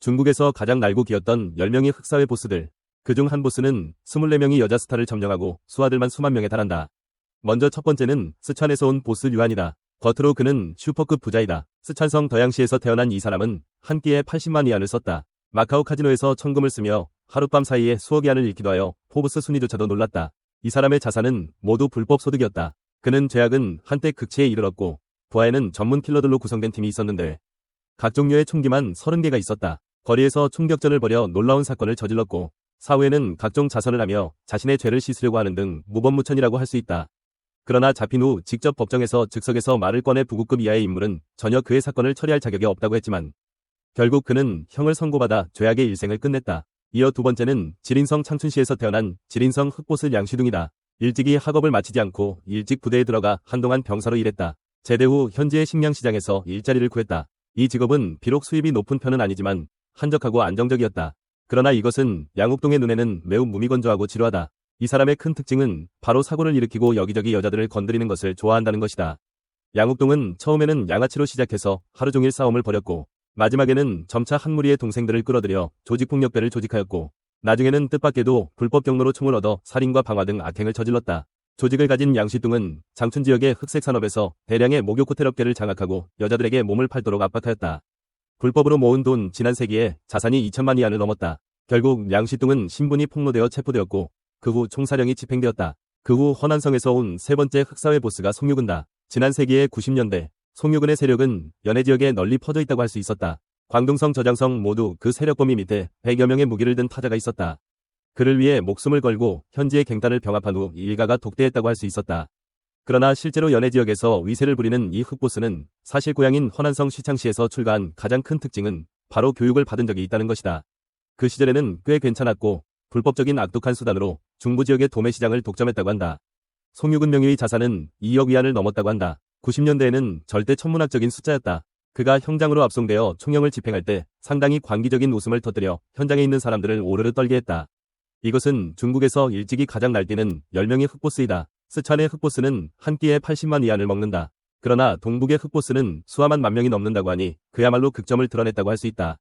중국에서 가장 날고 기었던 10명의 흑사회 보스들. 그중 한 보스는 24명이 여자 스타를 점령하고 수하들만 수만 명에 달한다. 먼저 첫 번째는 스촨에서 온 보스 류안이다. 겉으로 그는 슈퍼급 부자이다. 스촨성 더양시에서 태어난 이 사람은 한 끼에 80만 위안을 썼다. 마카오 카지노에서 천금을 쓰며 하룻밤 사이에 수억 위안을 잃기도 하여 포브스 순위조차도 놀랐다. 이 사람의 자산은 모두 불법 소득이었다. 그는 죄악은 한때 극치에 이르렀고 부하에는 전문 킬러들로 구성된 팀이 있었는데 각 종류의 총기만 30개가 있었다. 거리에서 총격전을 벌여 놀라운 사건을 저질렀고 사후에는 각종 자선을 하며 자신의 죄를 씻으려고 하는 등 무법무천이라고 할 수 있다. 그러나 잡힌 후 직접 법정에서 즉석에서 말을 꺼내 부구급 이하의 인물은 전혀 그의 사건을 처리할 자격이 없다고 했지만 결국 그는 형을 선고받아 죄악의 일생을 끝냈다. 이어 두 번째는 지린성 창춘시에서 태어난 지린성 흑보스 량시둥이다. 일찍이 학업을 마치지 않고 일찍 부대에 들어가 한동안 병사로 일했다. 제대 후 현지의 식량시장에서 일자리를 구했다. 이 직업은 비록 수입이 높은 편은 아니지만 한적하고 안정적이었다. 그러나 이것은 양욱동의 눈에는 매우 무미건조하고 지루하다. 이 사람의 큰 특징은 바로 사고를 일으키고 여기저기 여자들을 건드리는 것을 좋아한다는 것이다. 양욱동은 처음에는 양아치로 시작해서 하루 종일 싸움을 벌였고 마지막에는 점차 한 무리의 동생들을 끌어들여 조직폭력배를 조직하였고 나중에는 뜻밖에도 불법 경로로 총을 얻어 살인과 방화 등 악행을 저질렀다. 조직을 가진 양시둥은 장춘 지역의 흑색 산업에서 대량의 목욕 호텔 업계를 장악하고 여자들에게 몸을 팔도록 압박하였다. 불법으로 모은 돈 지난 세기에 자산이 2천만 위안을 넘었다. 결국 양시둥은 신분이 폭로되어 체포되었고 그 후 총사령이 집행되었다. 그 후 허난성에서 온 세 번째 흑사회 보스가 송유근다. 지난 세기의 90년대 송유근의 세력은 연해 지역에 널리 퍼져 있다고 할 수 있었다. 광둥성 저장성 모두 그 세력 범위 밑에 100여 명의 무기를 든 타자가 있었다. 그를 위해 목숨을 걸고 현지의 갱단을 병합한 후 일가가 독대했다고 할 수 있었다. 그러나 실제로 연해 지역에서 위세를 부리는 이 흑보스는 사실 고향인 허난성 시창시에서 출가한 가장 큰 특징은 바로 교육을 받은 적이 있다는 것이다. 그 시절에는 꽤 괜찮았고 불법적인 악독한 수단으로 중부 지역의 도매 시장을 독점했다고 한다. 송유근 명의의 자산은 2억 위안을 넘었다고 한다. 90년대에는 절대 천문학적인 숫자였다. 그가 형장으로 압송되어 총형을 집행할 때 상당히 광기적인 웃음을 터뜨려 현장에 있는 사람들을 오르르 떨게 했다. 이것은 중국에서 일찍이 가장 날뛰는 10명의 흑보스이다. 스촨의 흑보스는 한 끼에 80만 위안을 먹는다. 그러나 동북의 흑보스는 수하만 만 명이 넘는다고 하니 그야말로 극점을 드러냈다고 할 수 있다.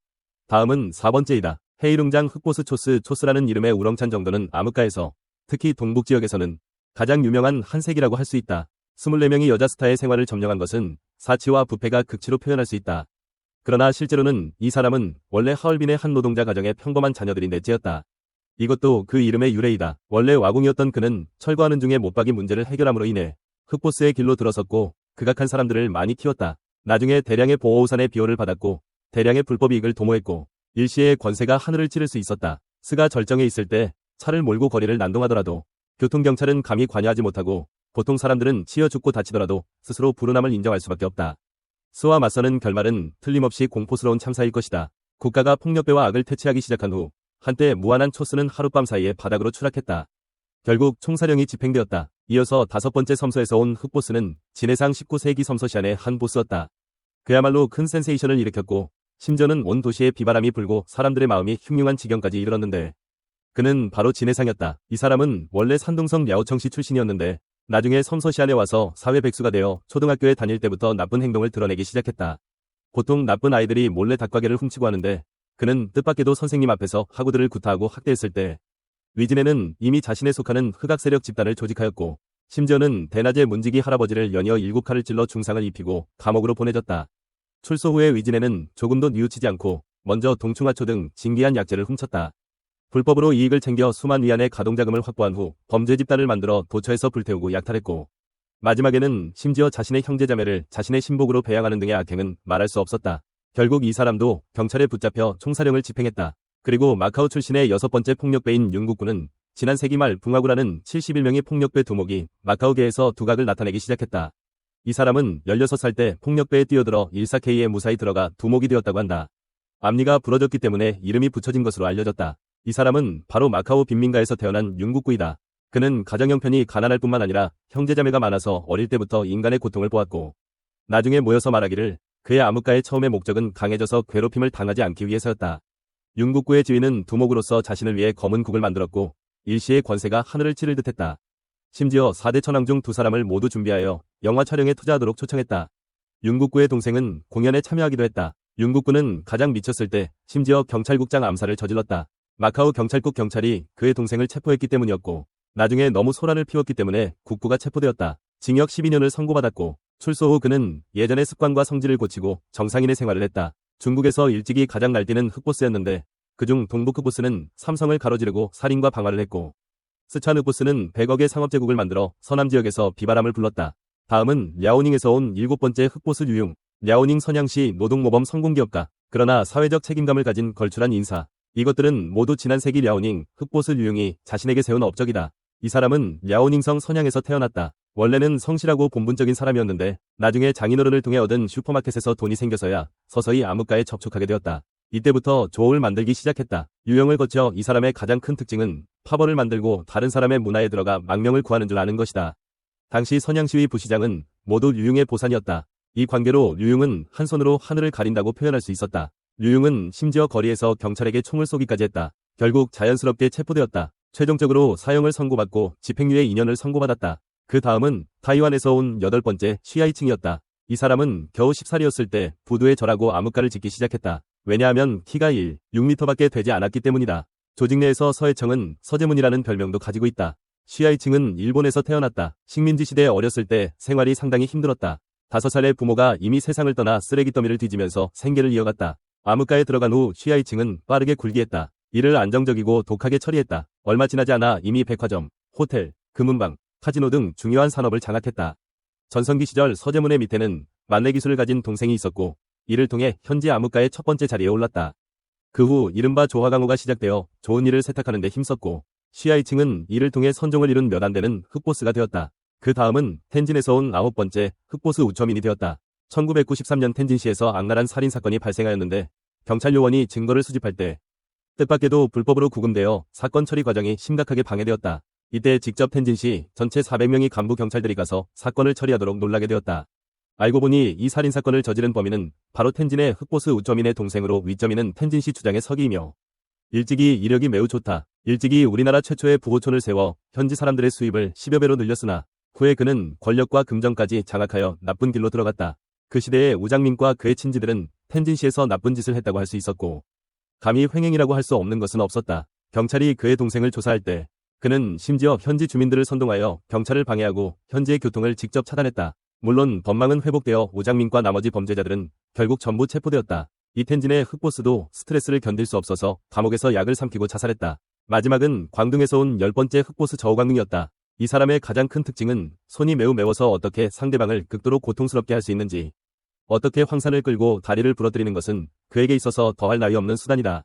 다음은 4번째이다. 헤이룽장 흑보스 초스라는 이름의 우렁찬 정도는 암흑가에서 특히 동북 지역에서는 가장 유명한 한색이라고 할 수 있다. 24명의 여자 스타의 생활을 점령한 것은 사치와 부패가 극치로 표현할 수 있다. 그러나 실제로는 이 사람은 원래 하얼빈의 한 노동자 가정의 평범한 자녀들이 넷째였다. 이것도 그 이름의 유래이다. 원래 와궁이었던 그는 철거하는 중에 못박이 문제를 해결함으로 인해 흑보스의 길로 들어섰고 극악한 사람들을 많이 키웠다. 나중에 대량의 보호우산의 비호를 받았고 대량의 불법 이익을 도모했고 일시에 권세가 하늘을 찌를 수 있었다. 스가 절정에 있을 때 차를 몰고 거리를 난동하더라도 교통경찰은 감히 관여하지 못하고 보통 사람들은 치여 죽고 다치더라도 스스로 불운함을 인정할 수밖에 없다. 스와 맞서는 결말은 틀림없이 공포스러운 참사일 것이다. 국가가 폭력배와 악을 퇴치하기 시작한 후 한때 무한한 초스는 하룻밤 사이에 바닥으로 추락했다. 결국 총사령이 집행되었다. 이어서 5번째 섬서에서 온 흑보스는 진해상 19세기 섬서 시안의 한 보스였다. 그야말로 큰 센세이션을 일으켰고 심지어는 온 도시에 비바람이 불고 사람들의 마음이 흉흉한 지경까지 이르렀는데 그는 바로 진해상이었다. 이 사람은 원래 산둥성 랴오청시 출신이었는데 나중에 섬서 시안에 와서 사회 백수가 되어 초등학교에 다닐 때부터 나쁜 행동을 드러내기 시작했다. 보통 나쁜 아이들이 몰래 닭가게를 훔치고 하는데 그는 뜻밖에도 선생님 앞에서 학우들을 구타하고 학대했을 때 위진에는 이미 자신에 속하는 흑악 세력 집단을 조직하였고 심지어는 대낮에 문지기 할아버지를 연이어 7칼을 찔러 중상을 입히고 감옥으로 보내졌다. 출소 후에 위진에는 조금도 뉘우치지 않고 먼저 동충하초 등 진기한 약재를 훔쳤다. 불법으로 이익을 챙겨 수만 위안의 가동자금을 확보한 후 범죄 집단을 만들어 도처에서 불태우고 약탈했고 마지막에는 심지어 자신의 형제자매를 자신의 신복으로 배양하는 등의 악행은 말할 수 없었다. 결국 이 사람도 경찰에 붙잡혀 총사령을 집행했다. 그리고 마카오 출신의 6번째 폭력배인 윤국군은 지난 세기 말 붕하구라는 71명의 폭력배 두목이 마카오계에서 두각을 나타내기 시작했다. 이 사람은 16살 때 폭력배에 뛰어들어 일사케이에 무사히 들어가 두목이 되었다고 한다. 앞니가 부러졌기 때문에 이름이 붙여진 것으로 알려졌다. 이 사람은 바로 마카오 빈민가에서 태어난 윤국구이다. 그는 가정 형편이 가난할 뿐만 아니라 형제자매가 많아서 어릴 때부터 인간의 고통을 보았고 나중에 모여서 말하기를 그의 암흑가의 처음의 목적은 강해져서 괴롭힘을 당하지 않기 위해서였다. 윤국구의 지위는 두목으로서 자신을 위해 검은 국을 만들었고 일시의 권세가 하늘을 찌를 듯했다. 심지어 4대 천왕 중 2사람을 모두 준비하여 영화 촬영에 투자하도록 초청했다. 윤국구의 동생은 공연에 참여하기도 했다. 윤국군은 가장 미쳤을 때 심지어 경찰국장 암살을 저질렀다. 마카오 경찰국 경찰이 그의 동생을 체포했기 때문이었고 나중에 너무 소란을 피웠기 때문에 국부가 체포되었다. 징역 12년을 선고받았고 출소 후 그는 예전의 습관과 성질을 고치고 정상인의 생활을 했다. 중국에서 일찍이 가장 날뛰는 흑보스였는데 그중 동북 흑보스는 삼성을 가로지르고 살인과 방화를 했고 스촨 흑보스는 100억의 상업제국을 만들어 서남 지역에서 비바람을 불렀다. 다음은 랴오닝에서 온 7번째 흑보스 류융. 랴오닝 선양시 노동모범 성공기업가. 그러나 사회적 책임감을 가진 걸출한 인사. 이것들은 모두 지난 세기 랴오닝 흑보스 류융이 자신에게 세운 업적이다. 이 사람은 랴오닝성 선양에서 태어났다. 원래는 성실하고 본분적인 사람이었는데 나중에 장인어른을 통해 얻은 슈퍼마켓에서 돈이 생겨서야 서서히 암흑가에 접촉하게 되었다. 이때부터 조업을 만들기 시작했다. 유형을 거쳐 이 사람의 가장 큰 특징은 파벌을 만들고 다른 사람의 문화에 들어가 망명을 구하는 줄 아는 것이다. 당시 선양시의 부시장은 모두 류융의 보산이었다. 이 관계로 류융은 한 손으로 하늘을 가린다고 표현할 수 있었다. 류융은 심지어 거리에서 경찰에게 총을 쏘기까지 했다. 결국 자연스럽게 체포되었다. 최종적으로 사형을 선고받고 집행유예 2년을 선고받았다. 그 다음은 타이완에서 온 8번째 쉬아이칭이었다. 이 사람은 겨우 10살이었을 때 부두에 절하고 암흑가를 짓기 시작했다. 왜냐하면 키가 6m밖에 되지 않았기 때문이다. 조직 내에서 서해청은 서재문이라는 별명도 가지고 있다. 쉬아이칭은 일본에서 태어났다. 식민지 시대에 어렸을 때 생활이 상당히 힘들었다. 5살의 부모가 이미 세상을 떠나 쓰레기 더미를 뒤지면서 생계를 이어갔다. 암흑가에 들어간 후 쉬아이칭은 빠르게 굴기했다. 이를 안정적이고 독하게 처리했다. 얼마 지나지 않아 이미 백화점, 호텔, 금은방, 카지노 등 중요한 산업을 장악했다. 전성기 시절 서재문의 밑에는 만내 기술을 가진 동생이 있었고 이를 통해 현지 암흑가의 첫 번째 자리에 올랐다. 그 후 이른바 조화강호가 시작되어 좋은 일을 세탁하는 데 힘썼고 쉬아이칭은 이를 통해 선종을 이룬 몇 안 되는 흑보스가 되었다. 그 다음은 텐진에서 온 9번째 흑보스 우처민이 되었다. 1993년 텐진시에서 악랄한 살인사건이 발생하였는데 경찰 요원이 증거를 수집할 때 뜻밖에도 불법으로 구금되어 사건 처리 과정이 심각하게 방해되었다. 이때 직접 텐진시 전체 400명의 간부 경찰들이 가서 사건을 처리하도록 놀라게 되었다. 알고 보니 이 살인사건을 저지른 범인은 바로 텐진의 흑보스 우쩌민의 동생으로 위쩌민은 텐진시 주장의 서기이며 일찍이 이력이 매우 좋다. 일찍이 우리나라 최초의 부호촌을 세워 현지 사람들의 수입을 10여 배로 늘렸으나 후에 그는 권력과 금전까지 장악하여 나쁜 길로 들어갔다. 그 시대의 우장민과 그의 친지들은 텐진시에서 나쁜 짓을 했다고 할 수 있었고 감히 횡행이라고 할 수 없는 것은 없었다. 경찰이 그의 동생을 조사할 때 그는 심지어 현지 주민들을 선동하여 경찰을 방해하고 현지의 교통을 직접 차단했다. 물론 법망은 회복되어 우장민과 나머지 범죄자들은 결국 전부 체포되었다. 이 텐진의 흑보스도 스트레스를 견딜 수 없어서 감옥에서 약을 삼키고 자살했다. 마지막은 광둥에서 온 10번째 흑보스 저우광둥이었다. 이 사람의 가장 큰 특징은 손이 매우 매워서 어떻게 상대방을 극도로 고통스럽게 할 수 있는지, 어떻게 황산을 끌고 다리를 부러뜨리는 것은 그에게 있어서 더할 나위 없는 수단이다.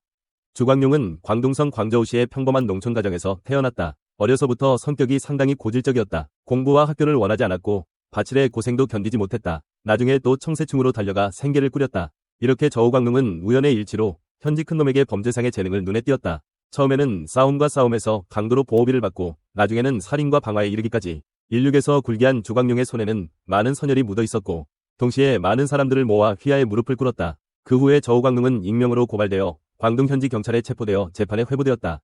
주광룡은 광둥성 광저우시의 평범한 농촌 가정에서 태어났다. 어려서부터 성격이 상당히 고질적이었다. 공부와 학교를 원하지 않았고 바칠의 고생도 견디지 못했다. 나중에 또 청세충으로 달려가 생계를 꾸렸다. 이렇게 저우광룡은 우연의 일치로 현지 큰놈에게 범죄상의 재능을 눈에 띄었다. 처음에는 싸움과 싸움에서 강도로 보호비를 받고 나중에는 살인과 방화에 이르기까지 인륙에서 굴기한 주광룡의 손에는 많은 선혈이 묻어 있었고 동시에 많은 사람들을 모아 휘하에 무릎을 꿇었다. 그 후에 저우광룡은 익명으로 고발되어 광둥 현지 경찰에 체포되어 재판에 회부되었다.